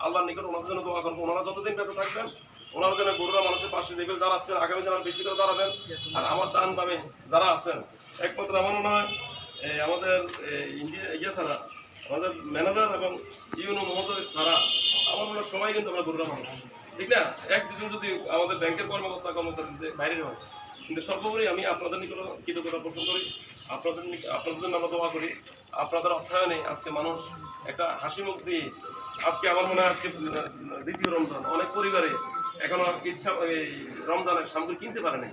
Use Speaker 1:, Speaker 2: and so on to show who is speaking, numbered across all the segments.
Speaker 1: আল্লাহর নিকট ওনাদের জন্য দোয়া করবো। ওনারা যতদিন বেঁচে থাকবেন ওনারা যেন গরুরা মানুষের পাশে যেগুলো দাঁড়াচ্ছেন আগামী দিন বেশি করে দাঁড়াবেন। আর আমার ডান বামে যারা আছেন একমাত্র আমার মনে হয় আমাদের ইন্ডিয়া ছাড়া আমাদের ম্যানেজার এবং ইউনো মহোদয় ছাড়া আমার মনে হয় সবাই কিন্তু আমরা গরুরা মানুষ, ঠিক না? এক দুজন যদি আমাদের ব্যাংকের কর্মকর্তা কর্মচারী বাইরে হয়, কিন্তু সর্বোপরি আমি আপনাদের নিকট কৃতজ্ঞতা পোষণ করি। আপনাদের জন্য আমরা দোয়া করি। আপনাদের অর্থায়নে আজকে মানুষ একটা হাসি মুখ দিয়ে আজকে আমার মনে হয় আজকে দ্বিতীয় রমজান অনেক পরিবারে এখনো রমজানের সামগ্রী কিনতে পারে নাই।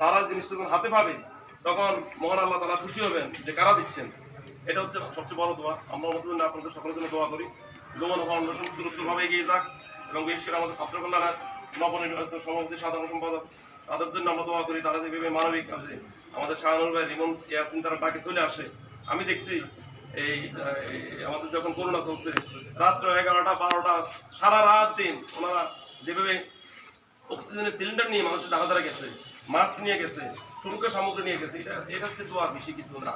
Speaker 1: তারা জিনিসটা যখন হাতে পাবে তখন মহান আল্লাহ তাআলা খুশি হবেন যে কারা দিচ্ছেন। এটা হচ্ছে সবচেয়ে বড় দোয়া। আমরা আমাদের জন্য আপনাদের সকলের জন্য দোয়া করি। যৌবন ফাউন্ডেশন সুরক্ষিতভাবে এগিয়ে যাক এবং বিশেষ করে আমাদের ছাত্র কল্যাণের নবনির্বাচিত সভাপতি সাধারণ সম্পাদক তাদের জন্য আমরা দোয়া করি। তারা যেভাবে মানবিক কাজে আমাদের শাহানুর ভাই রিমন ইয়াসিন তারা ডাকে চলে আসে। আমি দেখছি এই আমাদের যখন করোনা চলছে রাত্র 11টা 12টা সারা রাত দিন ওনারা যেভাবে অক্সিজেনের সিলিন্ডার নিয়ে মানুষের ঢাকা গেছে, মাস্ক নিয়ে গেছে, সুরক্ষা সামগ্রী নিয়ে গেছে, এটা হচ্ছে দোয়া, বেশি কিছু না।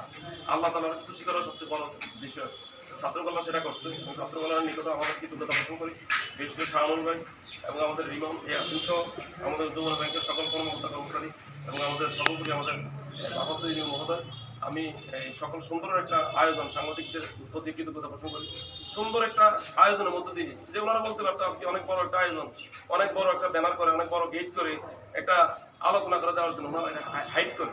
Speaker 1: আল্লাহ তাআলার খুশি করার সবচেয়ে বড় বিষয়। ছাত্রকল্যাণ সেটা করছে এবং ছাত্রকল্যাণের নিকটে আমাদের কৃতজ্ঞতা পোষণ করি। বিশেষ করে শাহানুর ভাই এবং আমাদের রিমন ইয়াসিন সহ আমাদের যমুনা ব্যাংকের সকল কর্মকর্তা কর্মচারী এবং আমাদের সর্বোপরি আমাদের ভারত মহোদয়। আমি এই সকল সুন্দর একটা আয়োজন সাংবাদিকদের প্রতি কৃতজ্ঞতা পোষণ করি। সুন্দর একটা আয়োজনের মধ্যে দিয়ে যে ওনারা বলতে পারতো আজকে অনেক বড় একটা আয়োজন, অনেক বড় একটা ব্যানার করে, অনেক বড় গেট করে একটা আলোচনা করে দেওয়ার জন্য ওনারা এটা হাইড করে।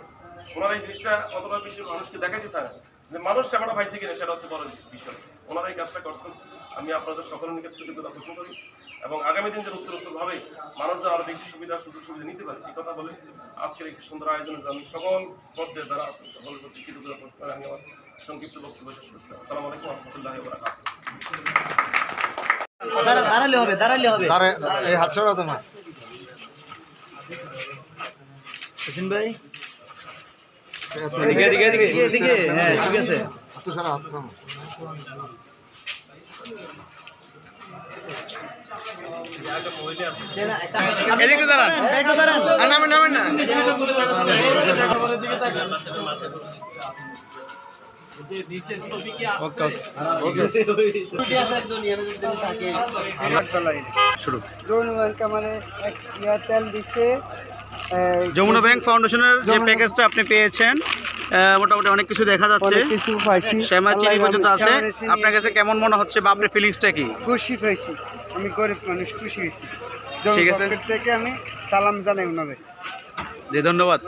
Speaker 1: ওনারা এই জিনিসটা অতটা বেশি মানুষকে দেখাতে চায় যে মানুষ সেবাটা পাইছে কিনা সেটা হচ্ছে বড় বিষয়। ওনারা এই কাজটা করছেন। আমি আপনাদের সকলের নিকট কৃতজ্ঞতা পোষণ করি এবং আগামী দিন যেন উত্তরোত্তরভাবে মানুষজন আরো বেশি সুবিধা সুযোগ সুবিধা নিতে পারে এই কথা বলে আজকের একটি সুন্দর আয়োজনের আমি সকল পর্যায়ে যারা আছেন সকলের প্রতি কৃতজ্ঞতা পোষণ করে আমি আমার সংক্ষিপ্ত বক্তব্য শেষ করছি। আসসালামু আলাইকুম ওয়া রাহমাতুল্লাহি ওয়া বারাকাতুহু।
Speaker 2: দাঁড়ালে হবে এই হাত সরাও তোমার হোসেন ভাই এদিকে হ্যাঁ ঠিক আছে হাত সরাও হাত সরাও এদিকে দাঁড়ান একটু দাঁড়ান নামেন না যমুনা ব্যাংক ফাউন্ডেশনের যে প্যাকেজটা আপনি পেয়েছেন মোটামুটি অনেক কিছু দেখা যাচ্ছে,
Speaker 3: কিছু পাইছি,
Speaker 2: শ্যামা চিনি পর্যন্ত আছে। আপনার কাছে কেমন মনে হচ্ছে বা আপনার ফিলিংসটা কি?
Speaker 3: খুশি পাইছি, আমি গরিব মানুষ খুশি হয়েছি।
Speaker 2: ঠিক আছে,
Speaker 3: থেকে আমি সালাম জানাই ওনারে।
Speaker 2: জি ধন্যবাদ।